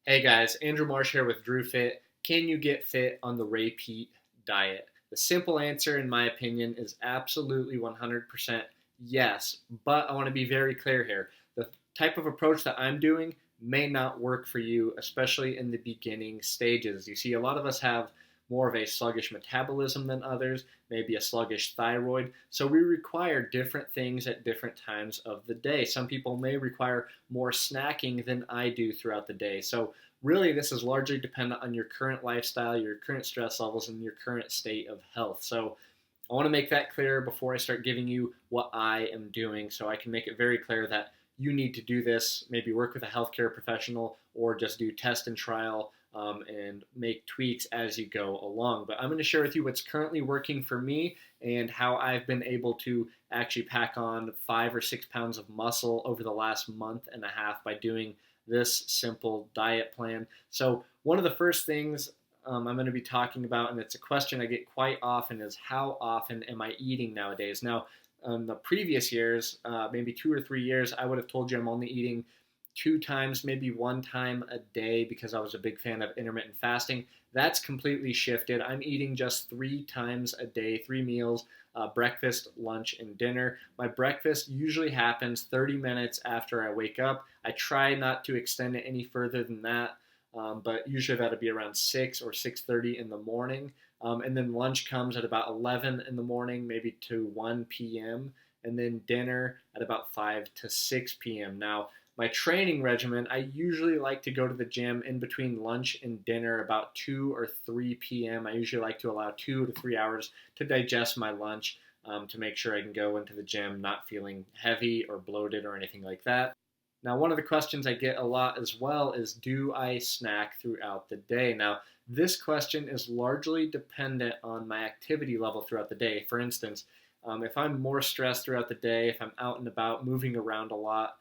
Hey guys, Andrew Marsh here with Drew Fit. Can you get fit on the Ray Peat diet? The simple answer, in my opinion, is absolutely 100% yes. But I want to be very clear here. The type of approach that I'm doing may not work for you, especially in the beginning stages. You see, a lot of us have more of a sluggish metabolism than others, maybe a sluggish thyroid. So we require different things at different times of the day. Some people may require more snacking than I do throughout the day. So really, this is largely dependent on your current lifestyle, your current stress levels, and your current state of health. So I want to make that clear before I start giving you what I am doing so I can make it very clear that you need to do this, maybe work with a healthcare professional or just do test and trial and make tweaks as you go along. But I'm going to share with you what's currently working for me and how I've been able to actually pack on 5 or 6 pounds of muscle over the last month and a half by doing this simple diet plan. So, one of the first things I'm going to be talking about, and it's a question I get quite often, is how often am I eating nowadays? Now, in the previous years, maybe 2 or 3 years, I would have told you I'm only eating 2 times, maybe 1 time a day because I was a big fan of intermittent fasting. That's completely shifted. I'm eating just 3 times a day, 3 meals, breakfast, lunch, and dinner. My breakfast usually happens 30 minutes after I wake up. I try not to extend it any further than that, but usually that'll be around 6 or 6:30 in the morning. And then lunch comes at about 11 in the morning, maybe to 1 p.m., and then dinner at about 5 to 6 p.m. Now, my training regimen, I usually like to go to the gym in between lunch and dinner about 2 or 3 p.m. I usually like to allow 2 to 3 hours to digest my lunch to make sure I can go into the gym not feeling heavy or bloated or anything like that. Now, one of the questions I get a lot as well is, do I snack throughout the day? Now, this question is largely dependent on my activity level throughout the day. For instance, if I'm more stressed throughout the day, if I'm out and about moving around a lot,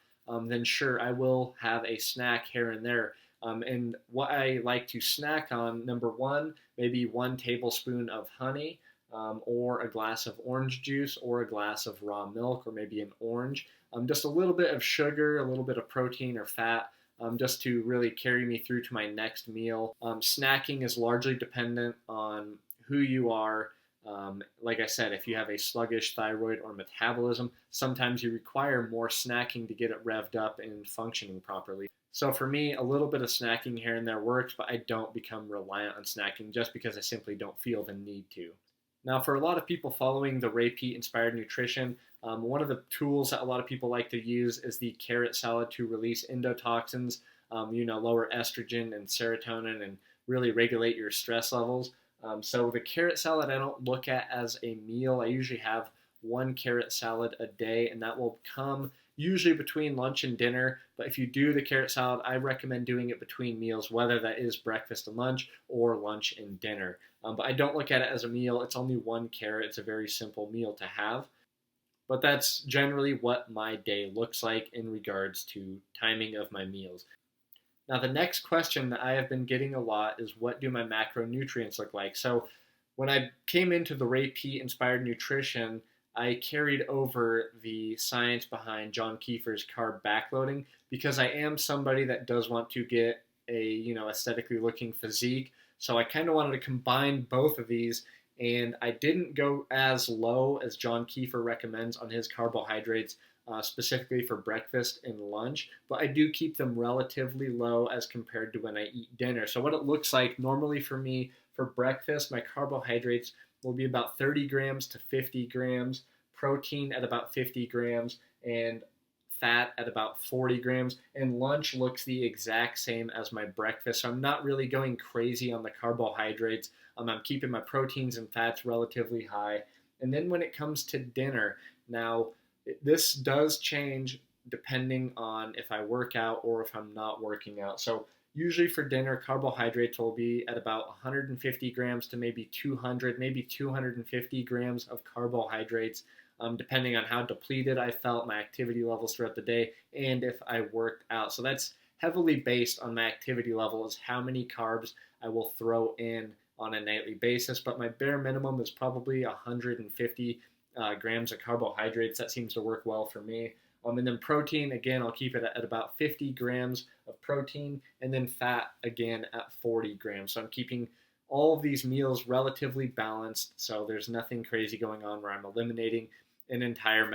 then sure, I will have a snack here and there. And what I like to snack on, number one, maybe 1 tablespoon of honey, or a glass of orange juice, or a glass of raw milk, or maybe an orange. Just a little bit of sugar, a little bit of protein or fat, just to really carry me through to my next meal. Snacking is largely dependent on who you are. Like I said, if you have a sluggish thyroid or metabolism, sometimes you require more snacking to get it revved up and functioning properly. So for me, a little bit of snacking here and there works, but I don't become reliant on snacking just because I simply don't feel the need to. Now, for a lot of people following the Ray Peat Inspired Nutrition, one of the tools that a lot of people like to use is the carrot salad to release endotoxins, lower estrogen and serotonin and really regulate your stress levels. So the carrot salad I don't look at as a meal. I usually have 1 carrot salad a day, and that will come usually between lunch and dinner. But if you do the carrot salad, I recommend doing it between meals, whether that is breakfast and lunch or lunch and dinner. But I don't look at it as a meal. It's only 1 carrot. It's a very simple meal to have. But that's generally what my day looks like in regards to timing of my meals. Now, the next question that I have been getting a lot is, what do my macronutrients look like? So when I came into the Ray Peat Inspired Nutrition, I carried over the science behind John Kiefer's carb backloading because I am somebody that does want to get a aesthetically looking physique. So I kind of wanted to combine both of these, and I didn't go as low as John Kiefer recommends on his carbohydrates, specifically for breakfast and lunch, but I do keep them relatively low as compared to when I eat dinner. So what it looks like normally for me for breakfast, my carbohydrates will be about 30 grams to 50 grams, protein at about 50 grams, and fat at about 40 grams. And lunch looks the exact same as my breakfast. So I'm not really going crazy on the carbohydrates. I'm keeping my proteins and fats relatively high. And then when it comes to dinner, now this does change depending on if I work out or if I'm not working out. So usually for dinner, carbohydrates will be at about 150 grams to maybe 200, maybe 250 grams of carbohydrates, depending on how depleted I felt, my activity levels throughout the day, and if I worked out. So that's heavily based on my activity level, is how many carbs I will throw in on a nightly basis. But my bare minimum is probably 150 grams of carbohydrates. That seems to work well for me. And then protein, again, I'll keep it at about 50 grams of protein, and then fat again at 40 grams. So I'm keeping all of these meals relatively balanced, so there's nothing crazy going on where I'm eliminating an entire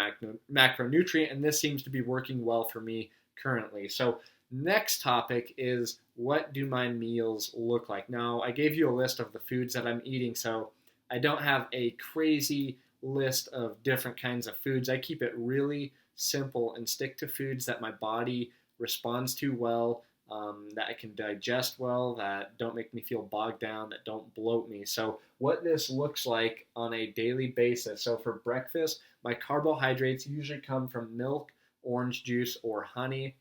macronutrient, and this seems to be working well for me currently. So next topic is, what do my meals look like? Now, I gave you a list of the foods that I'm eating, so I don't have a crazy list of different kinds of foods. I keep it really simple and stick to foods that my body responds to well, that I can digest well, that don't make me feel bogged down, that don't bloat me. So what this looks like on a daily basis. So for breakfast, my carbohydrates usually come from milk, orange juice, or honey.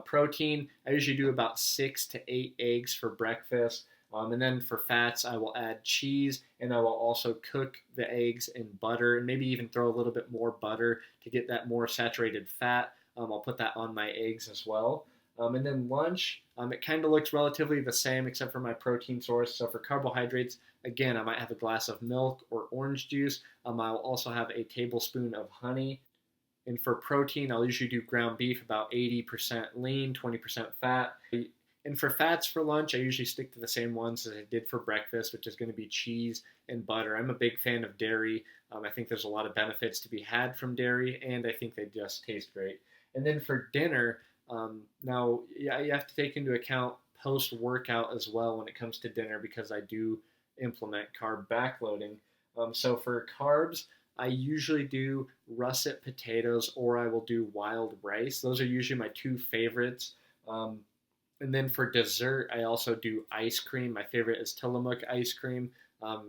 Protein, I usually do about 6 to 8 eggs for breakfast. And then for fats, I will add cheese, and I will also cook the eggs in butter, and maybe even throw a little bit more butter to get that more saturated fat. I'll put that on my eggs as well. And then lunch, it kind of looks relatively the same except for my protein source. So for carbohydrates, again, I might have a glass of milk or orange juice. I'll also have a tablespoon of honey. And for protein, I'll usually do ground beef, about 80% lean, 20% fat. And for fats for lunch, I usually stick to the same ones as I did for breakfast, which is going to be cheese and butter. I'm a big fan of dairy. I think there's a lot of benefits to be had from dairy, and I think they just taste great. And then for dinner, now you have to take into account post-workout as well when it comes to dinner, because I do implement carb backloading. So for carbs, I usually do russet potatoes, or I will do wild rice. Those are usually my two favorites. And then for dessert, I also do ice cream. My favorite is Tillamook ice cream,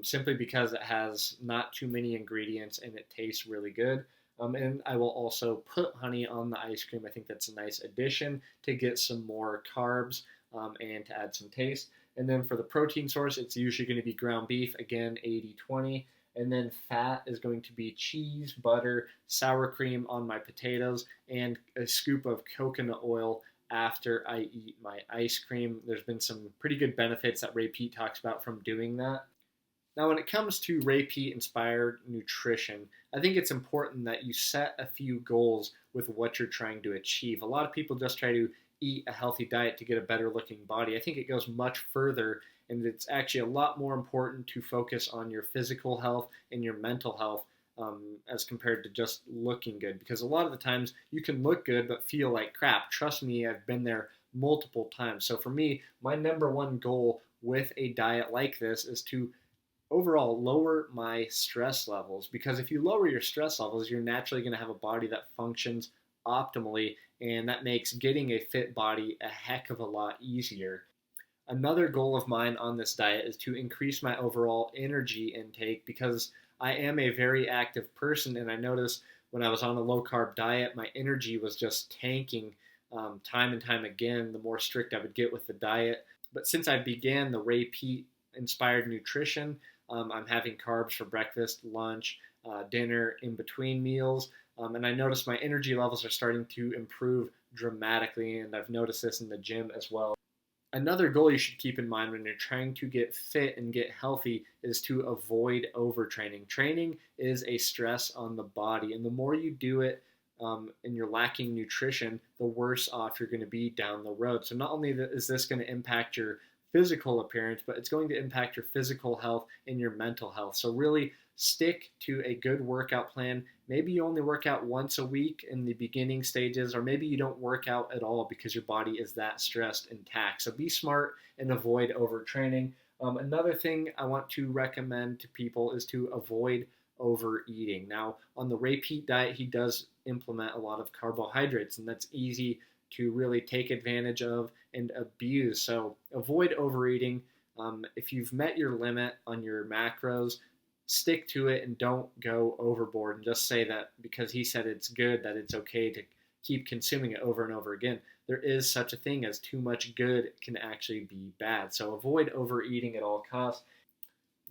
simply because it has not too many ingredients and it tastes really good. And I will also put honey on the ice cream. I think that's a nice addition to get some more carbs and to add some taste. And then for the protein source, it's usually going to be ground beef, again, 80-20. And then fat is going to be cheese, butter, sour cream on my potatoes, and a scoop of coconut oil after I eat my ice cream. There's been some pretty good benefits that Ray Peat talks about from doing that. Now, when it comes to Ray Peat Inspired Nutrition, I think it's important that you set a few goals with what you're trying to achieve. A lot of people just try to eat a healthy diet to get a better looking body. I think it goes much further, and it's actually a lot more important to focus on your physical health and your mental health as compared to just looking good. Because a lot of the times you can look good but feel like crap. Trust me, I've been there multiple times. So for me, my number one goal with a diet like this is to overall lower my stress levels, because if you lower your stress levels, you're naturally going to have a body that functions optimally, and that makes getting a fit body a heck of a lot easier. Another goal of mine on this diet is to increase my overall energy intake, because I am a very active person, and I noticed when I was on a low carb diet, my energy was just tanking time and time again the more strict I would get with the diet. But since I began the Ray Peat Inspired Nutrition, I'm having carbs for breakfast, lunch, dinner, in between meals, and I noticed my energy levels are starting to improve dramatically, and I've noticed this in the gym as well. Another goal you should keep in mind when you're trying to get fit and get healthy is to avoid overtraining. Training is a stress on the body, and the more you do it and you're lacking nutrition, the worse off you're going to be down the road. So not only is this going to impact your physical appearance, but it's going to impact your physical health and your mental health. So really stick to a good workout plan. Maybe you only work out once a week in the beginning stages, or maybe you don't work out at all because your body is that stressed and taxed. So be smart and avoid overtraining. Another thing I want to recommend to people is to avoid overeating. Now, on the Ray Peat diet, he does implement a lot of carbohydrates, and that's easy to really take advantage of and abuse. So avoid overeating. If you've met your limit on your macros, stick to it and don't go overboard and just say that because he said it's good, that it's okay to keep consuming it over and over again. There is such a thing as too much good can actually be bad. So avoid overeating at all costs.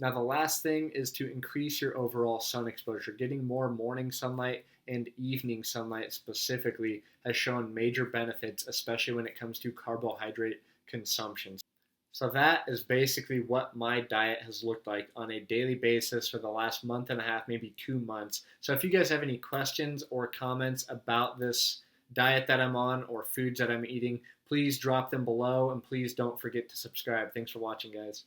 Now, the last thing is to increase your overall sun exposure. Getting more morning sunlight and evening sunlight specifically has shown major benefits, especially when it comes to carbohydrate consumption. So that is basically what my diet has looked like on a daily basis for the last month and a half, maybe 2 months. So if you guys have any questions or comments about this diet that I'm on or foods that I'm eating, please drop them below, and please don't forget to subscribe. Thanks for watching, guys.